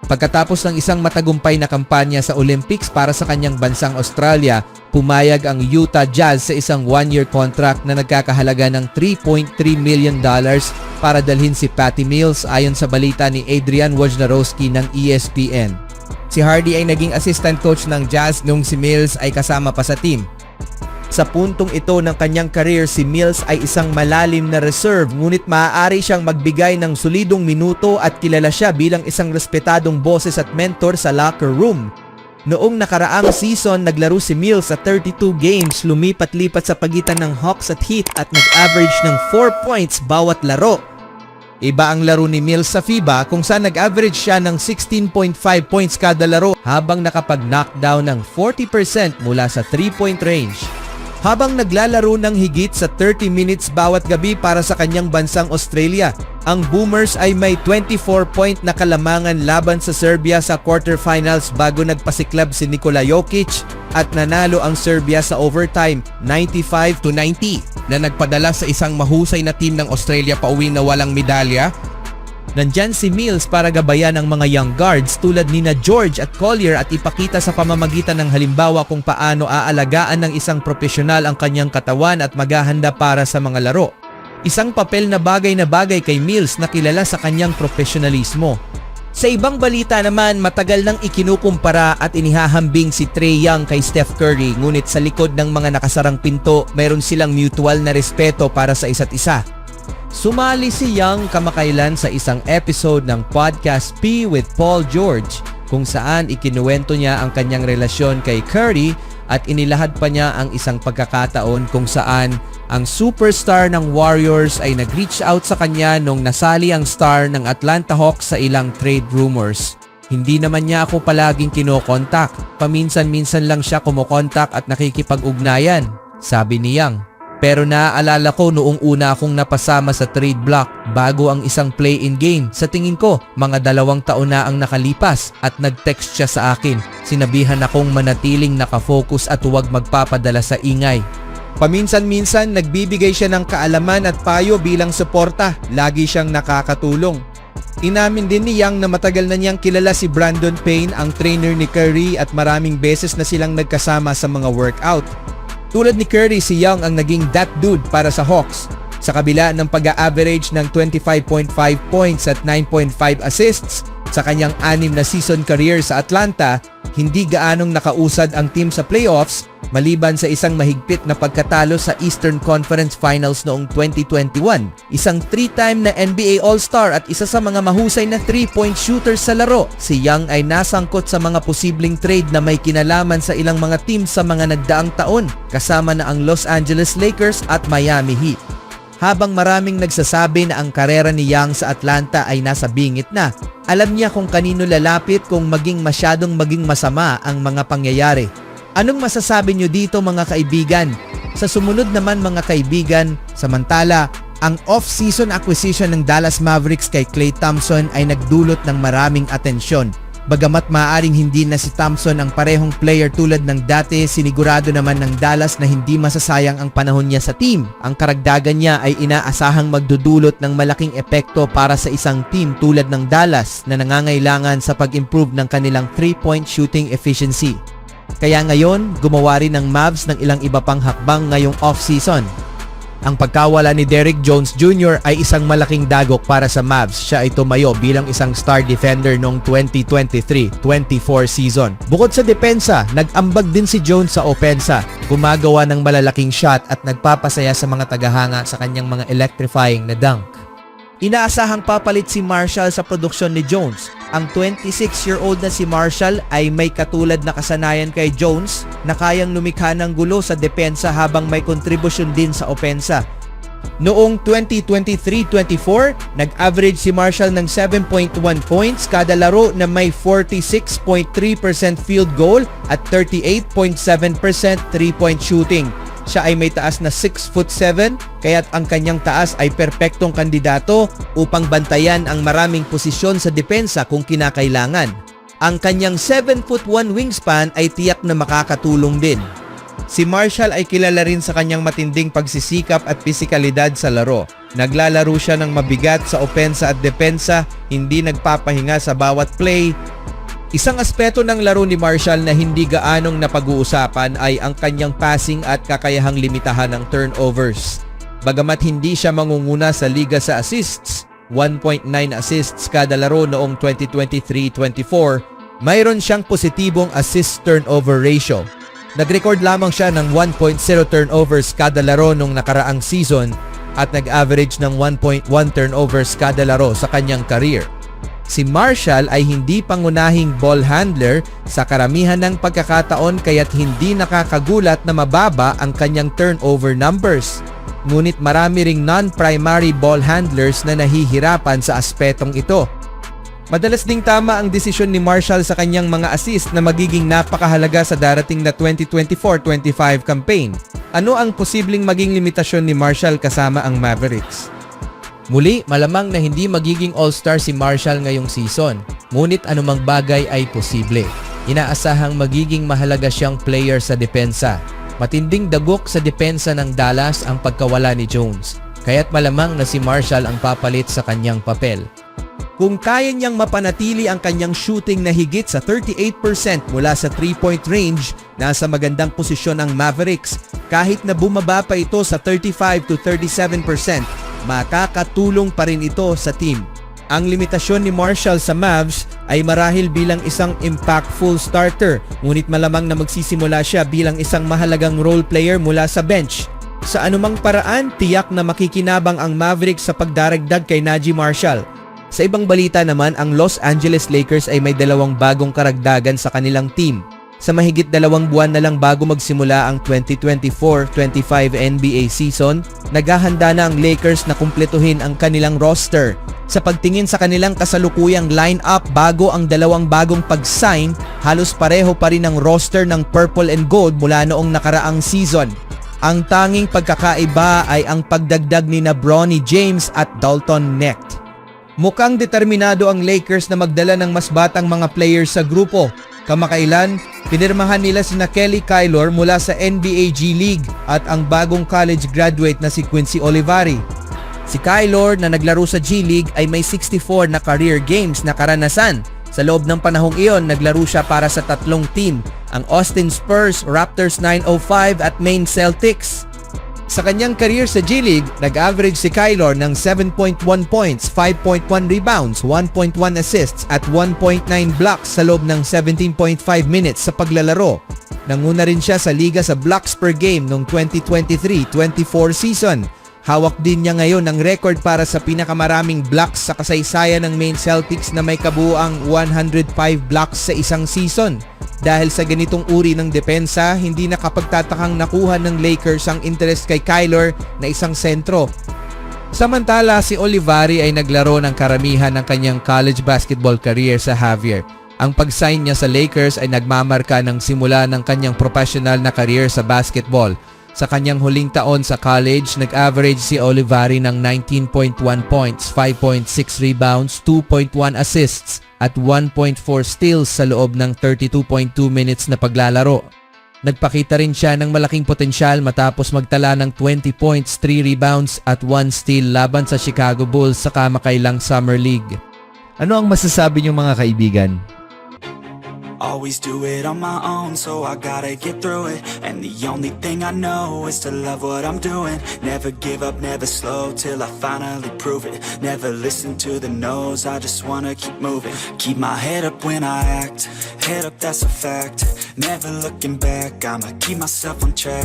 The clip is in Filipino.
Pagkatapos ng isang matagumpay na kampanya sa Olympics para sa kanyang bansang Australia, pumayag ang Utah Jazz sa isang 1-year contract na nagkakahalaga ng $3.3 million para dalhin si Patty Mills ayon sa balita ni Adrian Wojnarowski ng ESPN. Si Hardy ay naging assistant coach ng Jazz nung si Mills ay kasama pa sa team. Sa puntong ito ng kanyang career, si Mills ay isang malalim na reserve ngunit maaari siyang magbigay ng solidong minuto at kilala siya bilang isang respetadong boses at mentor sa locker room. Noong nakaraang season, naglaro si Mills sa 32 games, lumipat-lipat sa pagitan ng Hawks at Heat at nag-average ng 4 points bawat laro. Iba ang laro ni Mills sa FIBA kung saan nag-average siya ng 16.5 points kada laro habang nakapag-knockdown ng 40% mula sa 3-point range. Habang naglalaro ng higit sa 30 minutes bawat gabi para sa kanyang bansang Australia, ang Boomers ay may 24-point na kalamangan laban sa Serbia sa quarterfinals bago nagpasiklab si Nikola Jokic at nanalo ang Serbia sa overtime 95-90 na nagpadala sa isang mahusay na team ng Australia pauwi na walang medalya. Nandyan si Mills para gabayan ang mga young guards tulad nina George at Collier at ipakita sa pamamagitan ng halimbawa kung paano aalagaan ng isang profesional ang kanyang katawan at maghahanda para sa mga laro. Isang papel na bagay kay Mills na kilala sa kanyang profesionalismo. Sa ibang balita naman, matagal nang ikinukumpara at inihahambing si Trae Young kay Steph Curry, ngunit sa likod ng mga nakasarang pinto, mayroon silang mutual na respeto para sa isa't isa. Sumali si Young kamakailan sa isang episode ng podcast P with Paul George kung saan ikinuwento niya ang kanyang relasyon kay Curry at inilahad pa niya ang isang pagkakataon kung saan ang superstar ng Warriors ay nag-reach out sa kanya nung nasali ang star ng Atlanta Hawks sa ilang trade rumors. Hindi naman niya ako palaging kinokontak, paminsan-minsan lang siya kumokontak at nakikipag-ugnayan, sabi ni Young. Pero naaalala ko noong una akong napasama sa trade block bago ang isang play-in game. Sa tingin ko, mga 2 taon na ang nakalipas at nag-text siya sa akin. Sinabihan akong manatiling nakafocus at huwag magpapadala sa ingay. Paminsan-minsan nagbibigay siya ng kaalaman at payo bilang suporta. Lagi siyang nakakatulong. Inamin din ni Young na matagal na niyang kilala si Brandon Payne, ang trainer ni Curry, at maraming beses na silang nagkasama sa mga workout. Tulad ni Curry, si Young ang naging that dude para sa Hawks. Sa kabila ng pag-a-average ng 25.5 points at 9.5 assists sa kanyang 6 na season career sa Atlanta, hindi gaanong nakausad ang team sa playoffs maliban sa isang mahigpit na pagkatalo sa Eastern Conference Finals noong 2021. Isang 3-time na NBA All-Star at isa sa mga mahusay na 3-point shooters sa laro, si Young ay nasangkot sa mga posibleng trade na may kinalaman sa ilang mga team sa mga nagdaang taon, kasama na ang Los Angeles Lakers at Miami Heat. Habang maraming nagsasabi na ang karera ni Young sa Atlanta ay nasa bingit na, alam niya kung kanino lalapit kung maging masama ang mga pangyayari. Anong masasabi niyo dito mga kaibigan? Sa sumunod naman mga kaibigan, samantala, ang off-season acquisition ng Dallas Mavericks kay Klay Thompson ay nagdulot ng maraming atensyon. Bagamat maaaring hindi na si Thompson ang parehong player tulad ng dati, sinigurado naman ng Dallas na hindi masasayang ang panahon niya sa team. Ang karagdagan niya ay inaasahang magdudulot ng malaking epekto para sa isang team tulad ng Dallas na nangangailangan sa pag-improve ng kanilang 3-point shooting efficiency. Kaya ngayon, gumawa rin ng Mavs ng ilang iba pang hakbang ngayong off-season. Ang pagkawala ni Derrick Jones Jr. ay isang malaking dagok para sa Mavs. Siya ay tumayo bilang isang star defender noong 2023-24 season. Bukod sa depensa, nag-ambag din si Jones sa opensa, gumagawa ng malalaking shot at nagpapasaya sa mga tagahanga sa kanyang mga electrifying na dunk. Inaasahang papalit si Marshall sa produksyon ni Jones. Ang 26-year-old na si Marshall ay may katulad na kasanayan kay Jones na kayang lumikha ng gulo sa depensa habang may kontribusyon din sa opensa. Noong 2023-24, nag-average si Marshall ng 7.1 points kada laro na may 46.3% field goal at 38.7% 3-point shooting. Siya ay may taas na 6'7", kaya't ang kanyang taas ay perpektong kandidato upang bantayan ang maraming posisyon sa depensa kung kinakailangan. Ang kanyang 7'1" wingspan ay tiyak na makakatulong din. Si Marshall ay kilala rin sa kanyang matinding pagsisikap at pisikalidad sa laro. Naglalaro siya ng mabigat sa opensa at depensa, hindi nagpapahinga sa bawat play. Isang aspeto ng laro ni Marshall na hindi gaanong napag-uusapan ay ang kanyang passing at kakayahang limitahan ng turnovers. Bagamat hindi siya mangunguna sa liga sa assists, 1.9 assists kada laro noong 2023-24, mayroon siyang positibong assist-turnover ratio. Nag-record lamang siya ng 1.0 turnovers kada laro nung nakaraang season at nag-average ng 1.1 turnovers kada laro sa kanyang career. Si Marshall ay hindi pangunahing ball handler sa karamihan ng pagkakataon kaya't hindi nakakagulat na mababa ang kanyang turnover numbers. Ngunit marami ring non-primary ball handlers na nahihirapan sa aspetong ito. Madalas ding tama ang desisyon ni Marshall sa kanyang mga assist na magiging napakahalaga sa darating na 2024-25 campaign. Ano ang posibleng maging limitasyon ni Marshall kasama ang Mavericks? Muli, malamang na hindi magiging all-star si Marshall ngayong season, ngunit anumang bagay ay posible. Inaasahang magiging mahalaga siyang player sa depensa. Matinding dagok sa depensa ng Dallas ang pagkawala ni Jones, kaya't malamang na si Marshall ang papalit sa kanyang papel. Kung kaya niyang mapanatili ang kanyang shooting na higit sa 38% mula sa 3-point range, nasa magandang posisyon ang Mavericks. Kahit na bumaba pa ito sa 35 to 37%, makakatulong pa rin ito sa team. Ang limitasyon ni Marshall sa Mavs ay marahil bilang isang impactful starter, ngunit malamang na magsisimula siya bilang isang mahalagang role player mula sa bench. Sa anumang paraan, tiyak na makikinabang ang Mavericks sa pagdaragdag kay Naji Marshall. Sa ibang balita naman, ang Los Angeles Lakers ay may dalawang bagong karagdagan sa kanilang team. Sa mahigit 2 buwan na lang bago magsimula ang 2024-25 NBA season, naghahanda na ang Lakers na kumpletuhin ang kanilang roster. Sa pagtingin sa kanilang kasalukuyang lineup bago ang dalawang bagong pag-sign, halos pareho pa rin ang roster ng Purple and Gold mula noong nakaraang season. Ang tanging pagkakaiba ay ang pagdagdag ni Bronny James at Dalton Knecht. Mukhang determinado ang Lakers na magdala ng mas batang mga players sa grupo. Kamakailan, pinirmahan nila sina Kelly Kylor mula sa NBA G League at ang bagong college graduate na si Quincy Olivari. Si Kylor na naglaro sa G League ay may 64 na career games na karanasan. Sa loob ng panahong iyon, naglaro siya para sa tatlong team, ang Austin Spurs, Raptors 905 at Maine Celtics. Sa kanyang career sa G League, nag-average si Kylor ng 7.1 points, 5.1 rebounds, 1.1 assists at 1.9 blocks sa loob ng 17.5 minutes sa paglalaro. Nanguna rin siya sa liga sa blocks per game noong 2023-24 season. Hawak din niya ngayon ang record para sa pinakamaraming blocks sa kasaysayan ng Maine Celtics na may kabuuang 105 blocks sa isang season. Dahil sa ganitong uri ng depensa, hindi nakapagtatakang nakuha ng Lakers ang interest kay Kylor na isang sentro. Samantala, si Olivari ay naglaro ng karamihan ng kanyang college basketball career sa Xavier. Ang pag-sign niya sa Lakers ay nagmamarka ng simula ng kanyang professional na career sa basketball. Sa kanyang huling taon sa college, nag-average si Olivari ng 19.1 points, 5.6 rebounds, 2.1 assists at 1.4 steals sa loob ng 32.2 minutes na paglalaro. Nagpakita rin siya ng malaking potensyal matapos magtala ng 20 points, 3 rebounds at 1 steal laban sa Chicago Bulls sa kamakailang Summer League. Ano ang masasabi niyo mga kaibigan? Always do it on my own, so I gotta get through it. And the only thing I know is to love what I'm doing. Never give up, never slow, till I finally prove it. Never listen to the no's, I just wanna keep moving. Keep my head up when I act, head up, that's a fact. Never looking back, I'ma keep myself on track.